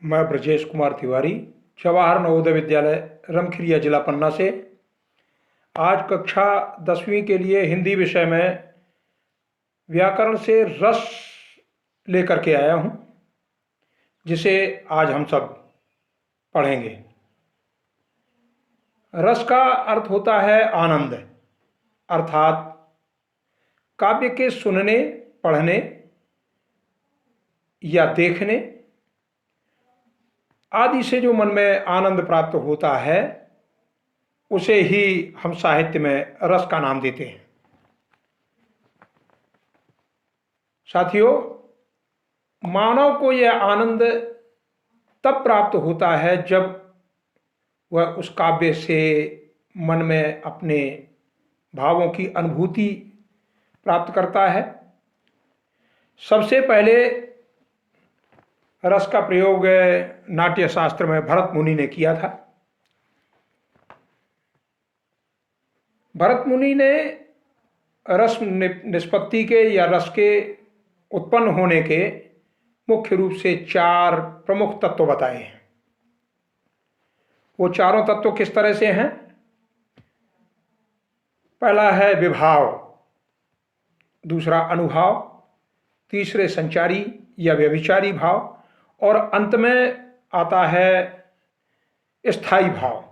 मैं ब्रजेश कुमार तिवारी, जवाहर नवोदय विद्यालय रमखिरिया, जिला पन्ना से आज कक्षा 10वीं के लिए हिंदी विषय में व्याकरण से रस लेकर के आया हूँ, जिसे आज हम सब पढ़ेंगे। रस का अर्थ होता है आनंद, अर्थात काव्य के सुनने, पढ़ने या देखने आदि से जो मन में आनंद प्राप्त होता है, उसे ही हम साहित्य में रस का नाम देते हैं। साथियों, मानव को यह आनंद तब प्राप्त होता है जब वह उस काव्य से मन में अपने भावों की अनुभूति प्राप्त करता है। सबसे पहले रस का प्रयोग नाट्य शास्त्र में भरत मुनि ने किया था। भरत मुनि ने रस निष्पत्ति के या रस के उत्पन्न होने के मुख्य रूप से 4 प्रमुख तत्व बताए हैं। वो चारों तत्व किस तरह से हैं? पहला है विभाव, दूसरा अनुभाव, तीसरे संचारी या व्यभिचारी भाव, और अंत में आता है स्थायी भाव।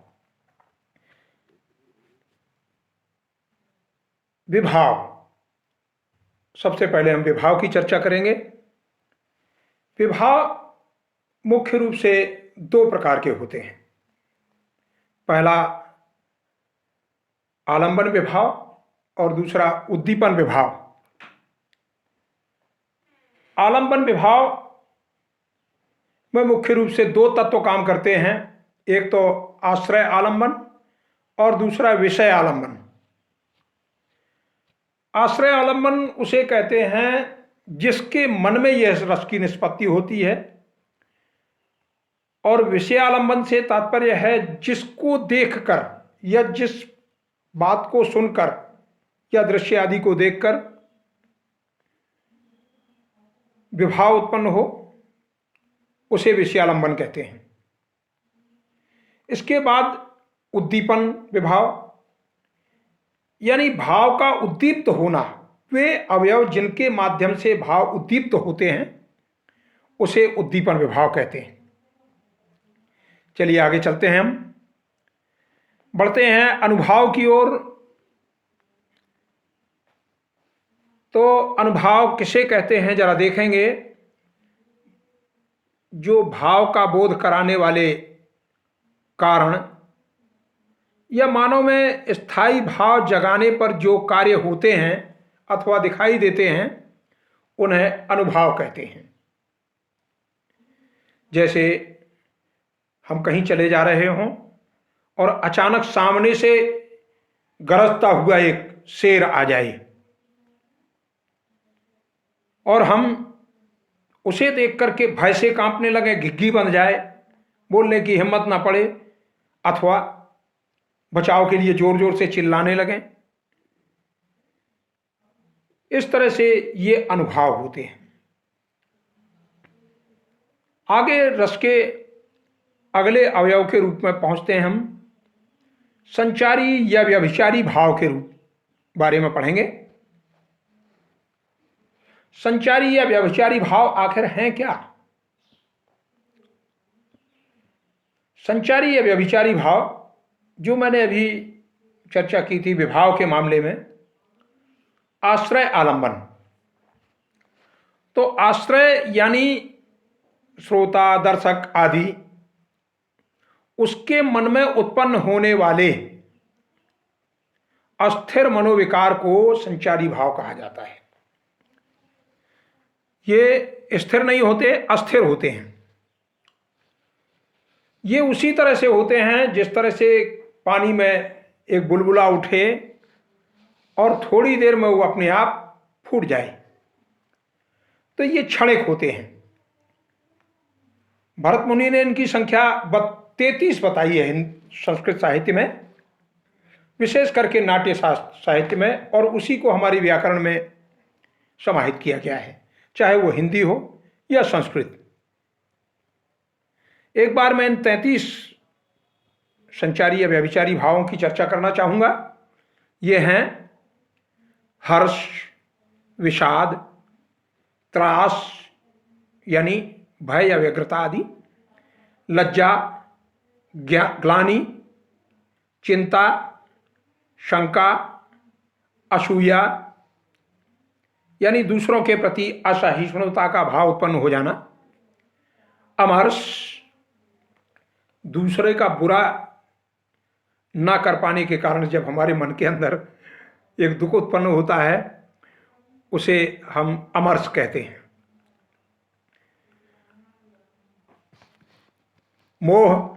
विभाव, सबसे पहले हम विभाव की चर्चा करेंगे। विभाव मुख्य रूप से 2 प्रकार के होते हैं। पहला आलंबन विभाव और दूसरा उद्दीपन विभाव। आलंबन विभाव में मुख्य रूप से 2 तत्व काम करते हैं, एक तो आश्रय आलंबन और दूसरा विषय आलंबन। आश्रय आलंबन उसे कहते हैं जिसके मन में यह रस की निष्पत्ति होती है, और विषय आलंबन से तात्पर्य है जिसको देखकर या जिस बात को सुनकर या दृश्य आदि को देखकर विभाव उत्पन्न हो, उसे विषयालंबन कहते हैं। इसके बाद उद्दीपन विभाव, यानी भाव का उद्दीप्त होना। वे अवयव जिनके माध्यम से भाव उद्दीप्त होते हैं, उसे उद्दीपन विभाव कहते हैं। चलिए आगे चलते हैं, हम बढ़ते हैं अनुभाव की ओर। तो अनुभाव किसे कहते हैं जरा देखेंगे। जो भाव का बोध कराने वाले कारण या मानव में स्थायी भाव जगाने पर जो कार्य होते हैं अथवा दिखाई देते हैं, उन्हें अनुभाव कहते हैं। जैसे हम कहीं चले जा रहे हों और अचानक सामने से गरजता हुआ एक शेर आ जाए और हम उसे देख करके भय से कांपने लगे, घिघी बन जाए, बोलने की हिम्मत ना पड़े, अथवा बचाव के लिए जोर जोर से चिल्लाने लगें। इस तरह से ये अनुभाव होते हैं। आगे रस के अगले अवयव के रूप में पहुंचते हैं हम। संचारी या व्यभिचारी भाव के रूप बारे में पढ़ेंगे। संचारी या व्यभिचारी भाव आखिर हैं क्या? संचारी या व्यभिचारी भाव जो मैंने अभी चर्चा की थी विभाव के मामले में, आश्रय आलंबन। तो आश्रय यानी श्रोता, दर्शक आदि, उसके मन में उत्पन्न होने वाले अस्थिर मनोविकार को संचारी भाव कहा जाता है। ये स्थिर नहीं होते, अस्थिर होते हैं। ये उसी तरह से होते हैं जिस तरह से पानी में एक बुलबुला उठे और थोड़ी देर में वो अपने आप फूट जाए। तो ये क्षणिक होते हैं। भरत मुनि ने इनकी संख्या 33 बताई है संस्कृत साहित्य में, विशेष करके नाट्य साहित्य में, और उसी को हमारी व्याकरण में समाहित किया गया है, चाहे वो हिंदी हो या संस्कृत। एक बार मैं इन 33 संचारी या व्यभिचारी भावों की चर्चा करना चाहूंगा। ये हैं हर्ष, विषाद, त्रास यानी भय या व्यग्रता आदि, लज्जा, ग्लानि, चिंता, शंका, असूया यानी दूसरों के प्रति असहिष्णुता का भाव उत्पन्न हो जाना, अमहर्ष दूसरे का बुरा ना कर पाने के कारण जब हमारे मन के अंदर एक दुख उत्पन्न होता है उसे हम अमर्ष कहते हैं। मोह,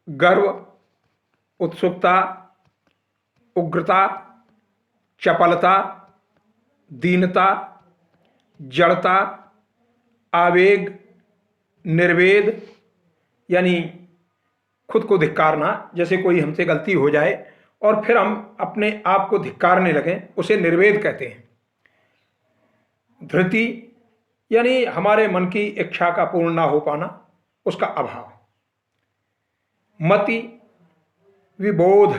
गर्व, उत्सुकता, उग्रता, चपलता, दीनता, जड़ता, आवेग, निर्वेद यानी खुद को धिक्कारना, जैसे कोई हमसे गलती हो जाए और फिर हम अपने आप को धिक्कारने लगें, उसे निर्वेद कहते हैं। धृति यानी हमारे मन की इच्छा का पूर्ण ना हो पाना, उसका अभाव। मति, विबोध,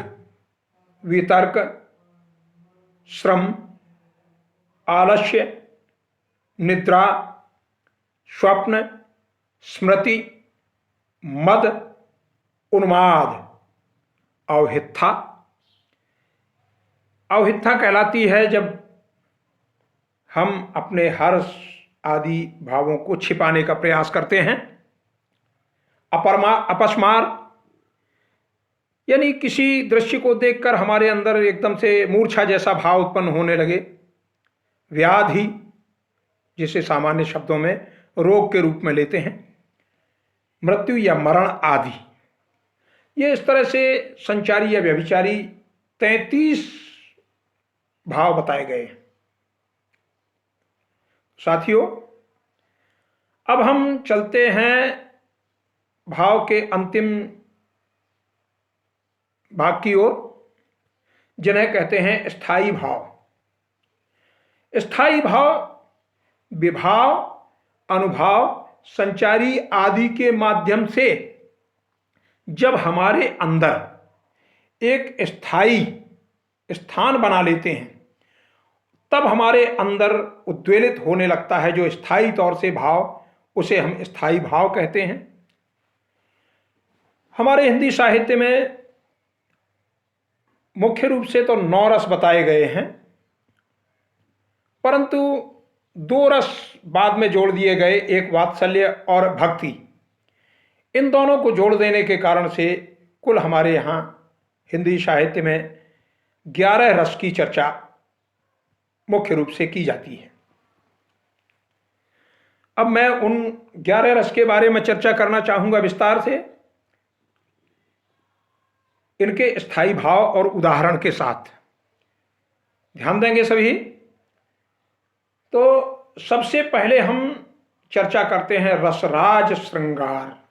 वितर्क, श्रम, आलस्य, निद्रा, स्वप्न, स्मृति, मद, उन्माद, अवहित्था। अवहित्था कहलाती है जब हम अपने हर्ष आदि भावों को छिपाने का प्रयास करते हैं। अपस्मार यानी किसी दृश्य को देखकर हमारे अंदर एकदम से मूर्छा जैसा भाव उत्पन्न होने लगे। व्याधि, जिसे सामान्य शब्दों में रोग के रूप में लेते हैं। मृत्यु या मरण आदि। ये इस तरह से संचारी या व्यभिचारी 33 भाव बताए गए। साथियों, अब हम चलते हैं भाव के अंतिम भाग की ओर, जिन्हें कहते हैं स्थायी भाव। स्थायी भाव विभाव, अनुभाव, संचारी आदि के माध्यम से जब हमारे अंदर एक स्थायी स्थान बना लेते हैं, तब हमारे अंदर उद्वेलित होने लगता है जो स्थायी तौर से भाव, उसे हम स्थायी भाव कहते हैं। हमारे हिंदी साहित्य में मुख्य रूप से तो 9 रस बताए गए हैं, परंतु 2 रस बाद में जोड़ दिए गए, एक वात्सल्य और भक्ति। इन दोनों को जोड़ देने के कारण से कुल हमारे यहाँ हिंदी साहित्य में 11 रस की चर्चा मुख्य रूप से की जाती है। अब मैं उन 11 रस के बारे में चर्चा करना चाहूंगा विस्तार से, इनके स्थायी भाव और उदाहरण के साथ। ध्यान देंगे सभी। तो सबसे पहले हम चर्चा करते हैं रसराज श्रृंगार।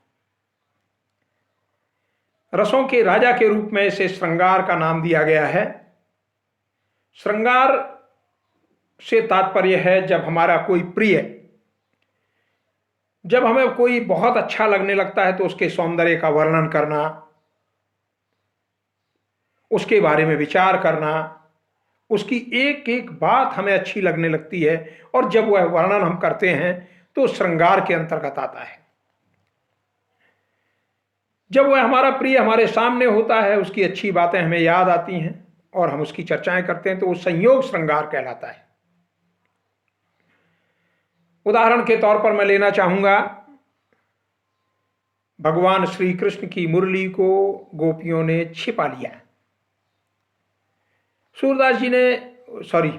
रसों के राजा के रूप में इसे श्रृंगार का नाम दिया गया है। श्रृंगार से तात्पर्य है जब हमारा कोई प्रिय, जब हमें कोई बहुत अच्छा लगने लगता है तो उसके सौंदर्य का वर्णन करना, उसके बारे में विचार करना, उसकी एक एक बात हमें अच्छी लगने लगती है और जब वह वर्णन हम करते हैं तो श्रृंगार के अंतर्गत आता है। जब वह हमारा प्रिय हमारे सामने होता है, उसकी अच्छी बातें हमें याद आती हैं और हम उसकी चर्चाएं करते हैं, तो वो संयोग श्रृंगार कहलाता है। उदाहरण के तौर पर मैं लेना चाहूंगा, भगवान श्री कृष्ण की मुरली को गोपियों ने छिपा लिया। सूरदास जी ने,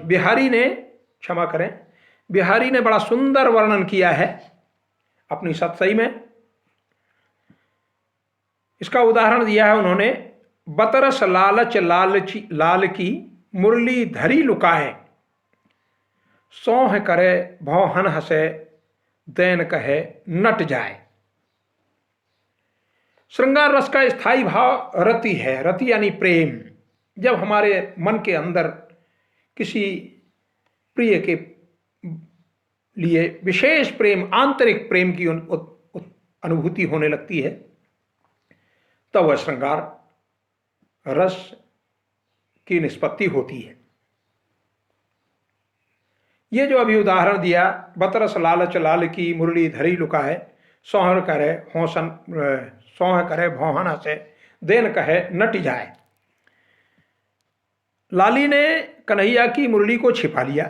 बिहारी ने, क्षमा करें, बिहारी ने बड़ा सुंदर वर्णन किया है अपनी सतसई में। इसका उदाहरण दिया है उन्होंने, बतरस लालच लाल की मुरली धरी लुकाए, सौह करे भौहन हसे दैन कहे नट जाए। श्रृंगार रस का स्थायी भाव रति है। रति यानी प्रेम। जब हमारे मन के अंदर किसी प्रिय के लिए विशेष प्रेम, आंतरिक प्रेम की अनुभूति होने लगती है, तब वह श्रृंगार रस की निष्पत्ति होती है। ये जो अभी उदाहरण दिया, बतरस लालच लाल की मुरली धरी लुकाए, सौहर करे हौसन सौह करे भौहना से देन कहे नट जाए। लाली ने कन्हैया की मुरली को छिपा लिया,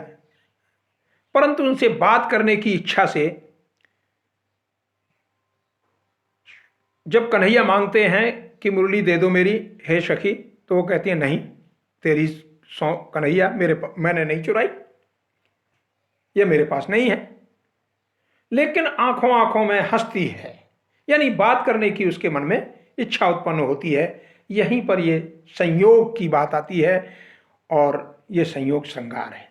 परंतु उनसे बात करने की इच्छा से जब कन्हैया मांगते हैं कि मुरली दे दो मेरी हे सखी, तो वो कहती है नहीं, तेरी कन्हैया मैंने नहीं चुराई, ये मेरे पास नहीं है। लेकिन आंखों आंखों में हंसती है, यानी बात करने की उसके मन में इच्छा उत्पन्न होती है। यहीं पर ये संयोग की बात आती है और ये संयोग श्रृंगार है।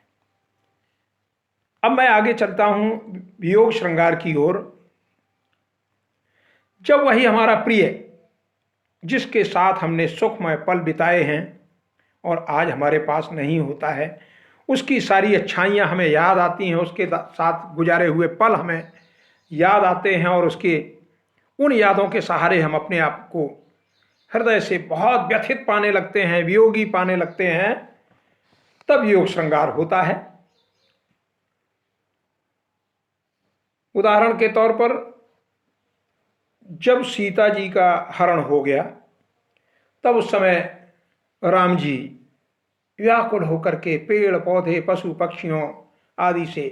अब मैं आगे चलता हूं वियोग श्रृंगार की ओर। जब वही हमारा प्रिय जिसके साथ हमने सुखमय पल बिताए हैं और आज हमारे पास नहीं होता है, उसकी सारी अच्छाइयाँ हमें याद आती हैं, उसके साथ गुजारे हुए पल हमें याद आते हैं और उसके उन यादों के सहारे हम अपने आप को हृदय से बहुत व्यथित पाने लगते हैं, वियोगी पाने लगते हैं, तब योग श्रृंगार होता है। उदाहरण के तौर पर जब सीता जी का हरण हो गया, तब उस समय राम जी व्याकुल होकर के पेड़ पौधे पशु पक्षियों आदि से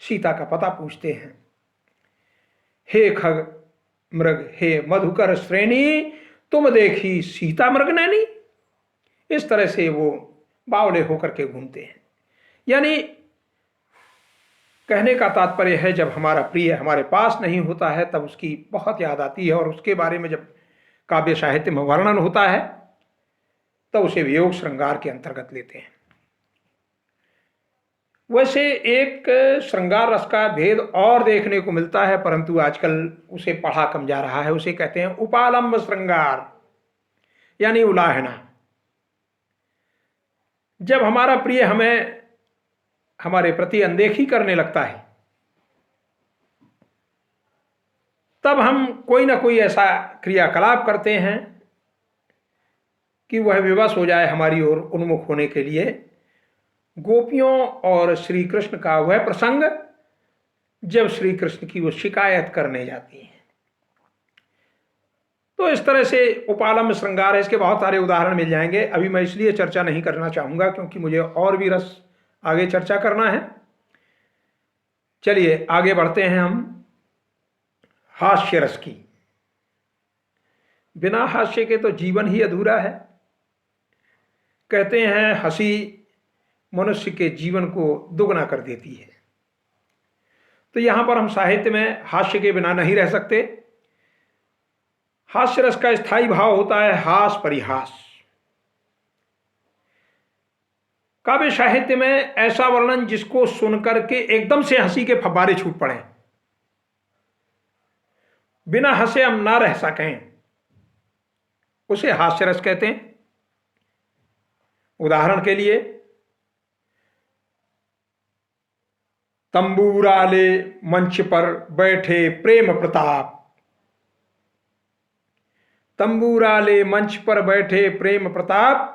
सीता का पता पूछते हैं। हे खग मृग हे मधुकर श्रेणी, तुम देखी सीता मृग नैनी। इस तरह से वो बावले होकर के घूमते हैं। यानी कहने का तात्पर्य है, जब हमारा प्रिय हमारे पास नहीं होता है तब उसकी बहुत याद आती है और उसके बारे में जब काव्य साहित्य में वर्णन होता है तब उसे वियोग श्रृंगार के अंतर्गत लेते हैं। वैसे एक श्रृंगार रस का भेद और देखने को मिलता है, परंतु आजकल उसे पढ़ा कम जा रहा है। उसे कहते हैं उपालंब श्रृंगार, यानी उलाहना। जब हमारा प्रिय हमें हमारे प्रति अनदेखी करने लगता है, तब हम कोई ना कोई ऐसा क्रियाकलाप करते हैं कि वह विवश हो जाए हमारी ओर उन्मुख होने के लिए। गोपियों और श्री कृष्ण का वह प्रसंग जब श्री कृष्ण की वो शिकायत करने जाती हैं, तो इस तरह से उपालंब श्रृंगार है। इसके बहुत सारे उदाहरण मिल जाएंगे। अभी मैं इसलिए चर्चा नहीं करना चाहूंगा क्योंकि मुझे और भी रस आगे चर्चा करना है। चलिए आगे बढ़ते हैं हम हास्य रस की। बिना हास्य के तो जीवन ही अधूरा है। कहते हैं हंसी मनुष्य के जीवन को दुगना कर देती है। तो यहां पर हम साहित्य में हास्य के बिना नहीं रह सकते। हास्य रस का स्थायी भाव होता है हास परिहास। काव्य साहित्य में ऐसा वर्णन जिसको सुनकर के एकदम से हंसी के फव्वारे छूट पड़े, बिना हंसे हम ना रह सकें, उसे हास्य रस कहते हैं। उदाहरण के लिए तंबूराले मंच पर बैठे प्रेम प्रताप। तंबूराले मंच पर बैठे प्रेम प्रताप,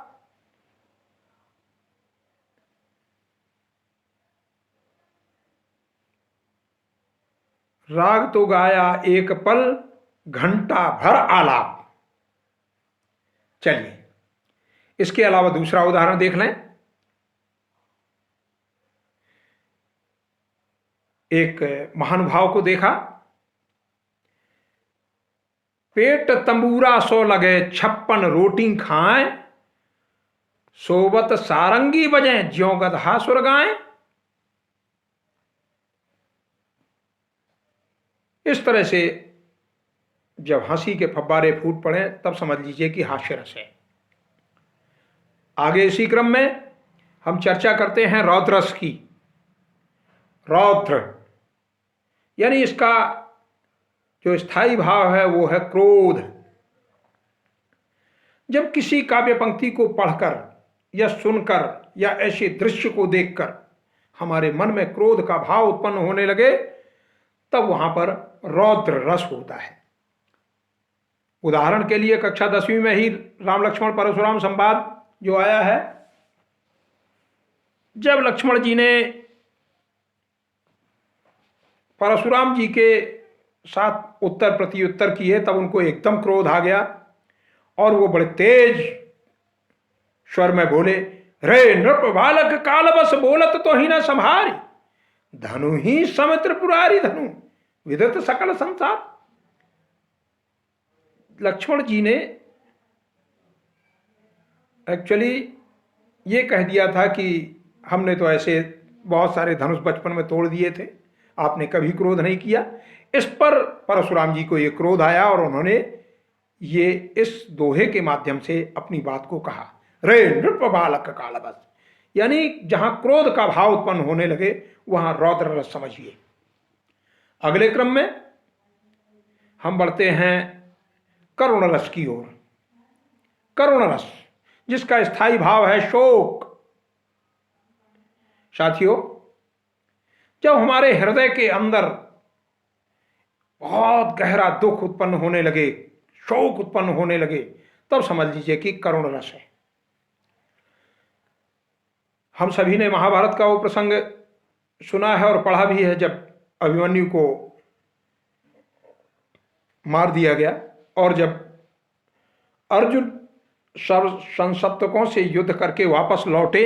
राग तो गाया एक पल घंटा भर आलाप। चलिए इसके अलावा दूसरा उदाहरण देख लें। एक महानुभाव को देखा, पेट तंबूरा सो लगे 56 रोटी खाएं, सोबत सारंगी बजे ज्यों गधा सुर गाएं। इस तरह से जब हंसी के फव्वारे फूट पड़े तब समझ लीजिए कि हास्य रस है। आगे इसी क्रम में हम चर्चा करते हैं रौद्र रस की। रौद्र यानी इसका जो स्थायी भाव है वो है क्रोध। जब किसी काव्य पंक्ति को पढ़कर या सुनकर या ऐसे दृश्य को देखकर हमारे मन में क्रोध का भाव उत्पन्न होने लगे, तब वहां पर रौद्र रस होता है। उदाहरण के लिए कक्षा 10वीं में ही राम लक्ष्मण परशुराम संवाद जो आया है, जब लक्ष्मण जी ने परशुराम जी के साथ उत्तर प्रत्युत्तर किए तब उनको एकदम क्रोध आ गया और वो बड़े तेज स्वर में बोले, रे नृप बालक काल बस बोलत तो ही न संभारी, धनु ही सम त्रिपुरारी धनु विदित सकल संसार। लक्ष्मण जी ने एक्चुअली ये कह दिया था कि हमने तो ऐसे बहुत सारे धनुष बचपन में तोड़ दिए थे, आपने कभी क्रोध नहीं किया। इस पर परशुराम जी को ये क्रोध आया और उन्होंने ये इस दोहे के माध्यम से अपनी बात को कहा, रे नृप बालक काल बस, यानी जहां क्रोध का भाव उत्पन्न होने लगे वहां रौद्र रस समझिए। अगले क्रम में हम बढ़ते हैं करुण रस की ओर। करुण रस जिसका स्थायी भाव है शोक। साथियों, जब हमारे हृदय के अंदर बहुत गहरा दुख उत्पन्न होने लगे, शोक उत्पन्न होने लगे, तब समझ लीजिए कि करुण रस है। हम सभी ने महाभारत का वो प्रसंग सुना है और पढ़ा भी है, जब अभिमन्यु को मार दिया गया और जब अर्जुन सर्व संसप्तकों से युद्ध करके वापस लौटे,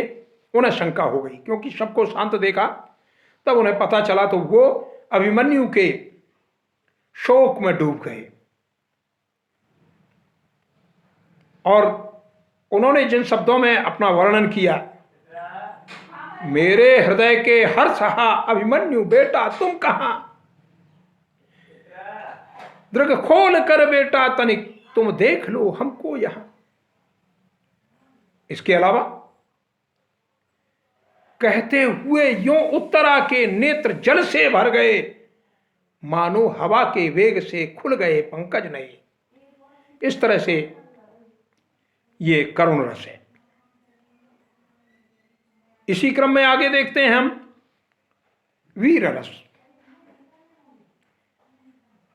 उन्हें शंका हो गई क्योंकि सबको शांत देखा। तब उन्हें पता चला तो वो अभिमन्यु के शोक में डूब गए और उन्होंने जिन शब्दों में अपना वर्णन किया, मेरे हृदय के हर्ष हा अभिमन्यु बेटा तुम कहां, दृग खोल कर बेटा तनिक तुम देख लो हमको यहां। इसके अलावा कहते हुए यूं उत्तरा के नेत्र जल से भर गए, मानो हवा के वेग से खुल गए पंकज नए। इस तरह से ये करुण रस है। इसी क्रम में आगे देखते हैं हम वीर रस।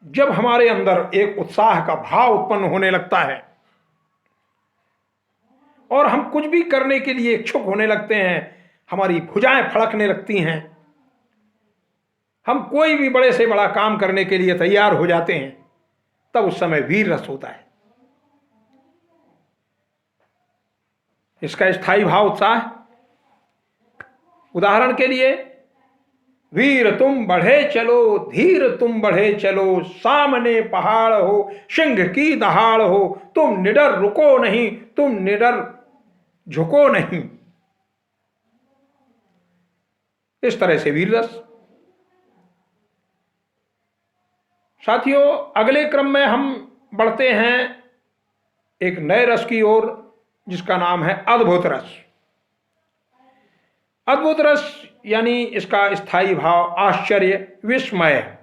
जब हमारे अंदर एक उत्साह का भाव उत्पन्न होने लगता है और हम कुछ भी करने के लिए इच्छुक होने लगते हैं, हमारी भुजाएं फड़कने लगती हैं, हम कोई भी बड़े से बड़ा काम करने के लिए तैयार हो जाते हैं, तब उस समय वीर रस होता है। इसका स्थायी भाव उत्साह। उदाहरण के लिए, वीर तुम बढ़े चलो, धीर तुम बढ़े चलो, सामने पहाड़ हो सिंह की दहाड़ हो, तुम निडर रुको नहीं, तुम निडर झुको नहीं। इस तरह से वीर रस। साथियों, अगले क्रम में हम बढ़ते हैं एक नए रस की ओर जिसका नाम है अद्भुत रस। अद्भुत रस यानी इसका स्थायी भाव आश्चर्य, विस्मय।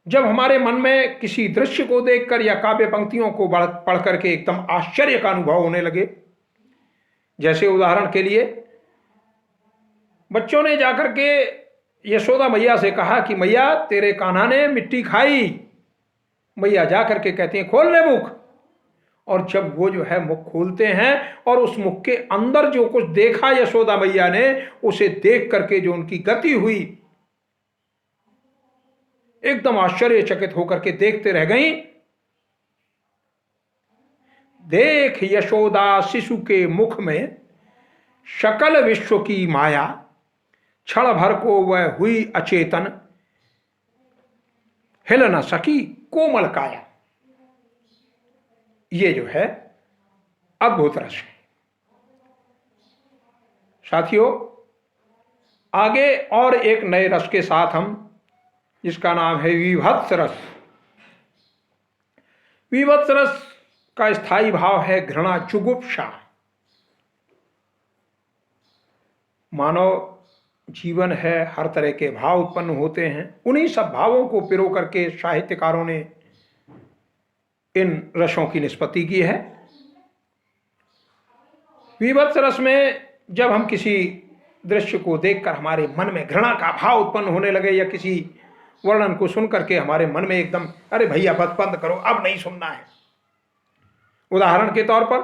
जब हमारे मन में किसी दृश्य को देखकर या काव्य पंक्तियों को पढ़ करके एकदम आश्चर्य का अनुभव होने लगे, जैसे उदाहरण के लिए बच्चों ने जाकर के यशोदा मैया से कहा कि मैया तेरे कान्हा ने मिट्टी खाई। मैया जाकर के कहती हैं खोल ले मुख, और जब वो जो है मुख खोलते हैं और उस मुख के अंदर जो कुछ देखा यशोदा मैया ने, उसे देख करके जो उनकी गति हुई, एकदम आश्चर्यचकित होकर के देखते रह गईं। देख यशोदा शिशु के मुख में सकल विश्व की माया, क्षण भर को वह हुई अचेतन, हिल न सकी कोमल काया। ये जो है अद्भुत रस है। साथियों, आगे और एक नए रस के साथ हम, जिसका नाम है विभत्स रस। विभत्स रस का स्थायी भाव है घृणा, जुगुप्सा। मानव जीवन है, हर तरह के भाव उत्पन्न होते हैं। उन्हीं सब भावों को पिरो करके साहित्यकारों ने इन रसों की निष्पत्ति की है। विभत्स रस में जब हम किसी दृश्य को देखकर हमारे मन में घृणा का भाव उत्पन्न होने लगे या किसी वर्णन को सुन करके हमारे मन में एकदम अरे भैया बस बंद करो, अब नहीं सुनना है। उदाहरण के तौर पर,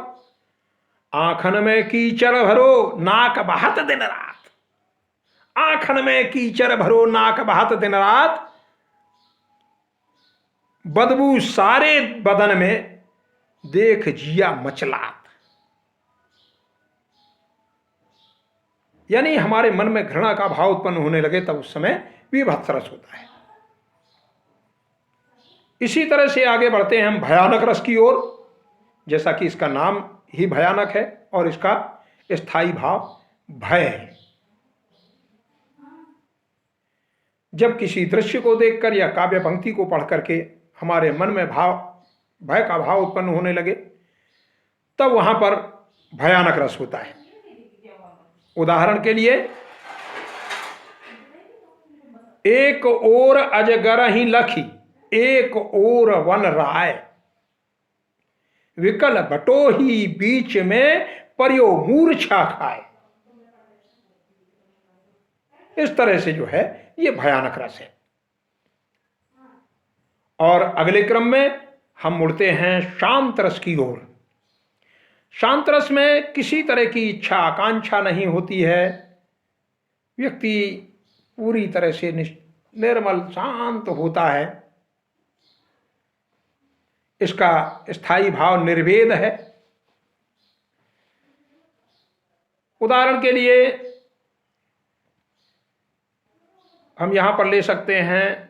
आंखन में कीचड़ भरो नाक बहत दिन रात, आंखन में कीचड़ भरो नाक बहत दिन रात, बदबू सारे बदन में देख जिया मचलात। यानी हमारे मन में घृणा का भाव उत्पन्न होने लगे तब उस समय वीभत्स रस होता है। इसी तरह से आगे बढ़ते हैं हम भयानक रस की ओर। जैसा कि इसका नाम ही भयानक है और इसका स्थायी भाव भय है। जब किसी दृश्य को देखकर या काव्य पंक्ति को पढ़ करके हमारे मन में भय का भाव उत्पन्न होने लगे तब वहां पर भयानक रस होता है। उदाहरण के लिए, एक ओर अजगर ही लखी एक ओर वन राय, विकल बटो ही बीच में परियो मूर्छा खाए। इस तरह से जो है ये भयानक रस है। और अगले क्रम में हम मुड़ते हैं शांत रस की ओर। शांत रस में किसी तरह की इच्छा आकांक्षा नहीं होती है। व्यक्ति पूरी तरह से निर्मल शांत होता है। इसका स्थायी भाव निर्वेद है। उदाहरण के लिए हम यहां पर ले सकते हैं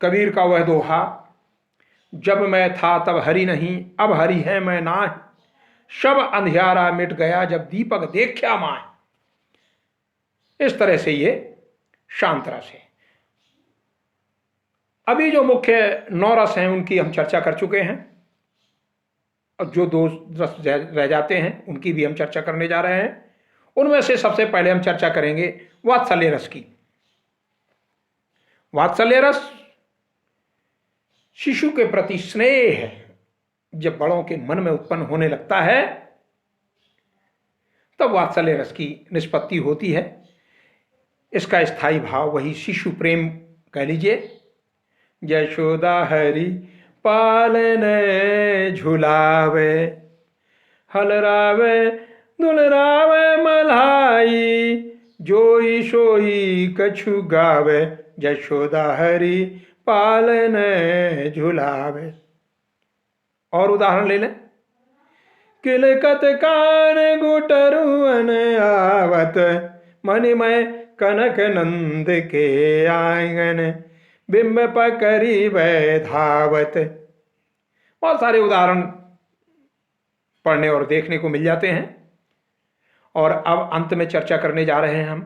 कबीर का वह दोहा, जब मैं था तब हरि नहीं अब हरि है मैं नाहि, सब अंधियारा मिट गया जब दीपक देखा माय। इस तरह से ये शांत रस है। अभी जो मुख्य 9 रस हैं उनकी हम चर्चा कर चुके हैं और जो 2 रस रह जाते हैं उनकी भी हम चर्चा करने जा रहे हैं। उनमें से सबसे पहले हम चर्चा करेंगे वात्सल्य रस की। वात्सल्य रस शिशु के प्रति स्नेह है। जब बड़ों के मन में उत्पन्न होने लगता है तब वात्सल्य रस की निष्पत्ति होती है। इसका स्थायी भाव वही शिशु प्रेम कह लीजिए। यशोदा हरि पालने झुलावे, हलरावे दुलरावे मल्हाई, जोई सोई कछु गावे, यशोदा हरि पालने झुलावे। और उदाहरण ले लें, किलकत कान गुटरुअन आवत, मणिमय कनक नंद के आंगन, बिंब पकड़ी वै धावत। बहुत सारे उदाहरण पढ़ने और देखने को मिल जाते हैं। और अब अंत में चर्चा करने जा रहे हैं हम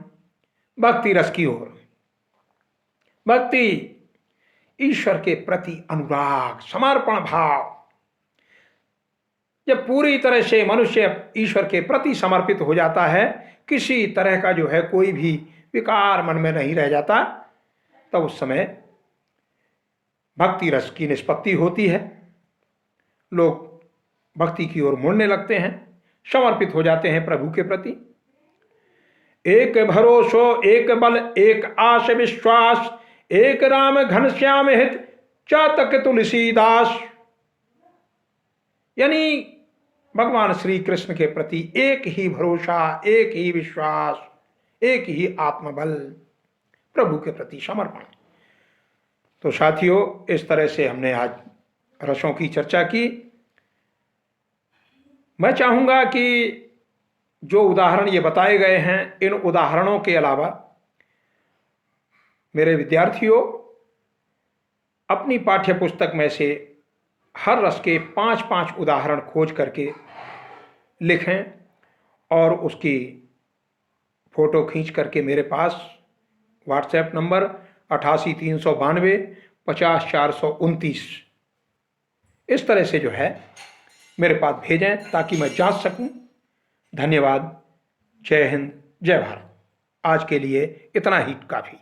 भक्ति रस की ओर। भक्ति ईश्वर के प्रति अनुराग, समर्पण भाव। जब पूरी तरह से मनुष्य ईश्वर के प्रति समर्पित हो जाता है, किसी तरह का जो है कोई भी विकार मन में नहीं रह जाता, तब उस समय भक्ति रस की निष्पत्ति होती है। लोग भक्ति की ओर मुड़ने लगते हैं, समर्पित हो जाते हैं प्रभु के प्रति। एक भरोसो एक बल एक आश विश्वास, एक राम घनश्याम हित चातक तुलसीदास। यानी भगवान श्री कृष्ण के प्रति एक ही भरोसा, एक ही विश्वास, एक ही आत्मबल, प्रभु के प्रति समर्पण। तो साथियों, इस तरह से हमने आज रसों की चर्चा की। मैं चाहूंगा कि जो उदाहरण ये बताए गए हैं, इन उदाहरणों के अलावा मेरे विद्यार्थियों अपनी पाठ्य पुस्तक में से हर रस के 5-5 उदाहरण खोज करके लिखें और उसकी फोटो खींच करके मेरे पास व्हाट्सएप नंबर 88 392 50 429 इस तरह से जो है मेरे पास भेजें ताकि मैं जांच सकूं। धन्यवाद। जय हिंद, जय भारत। आज के लिए इतना ही काफ़ी।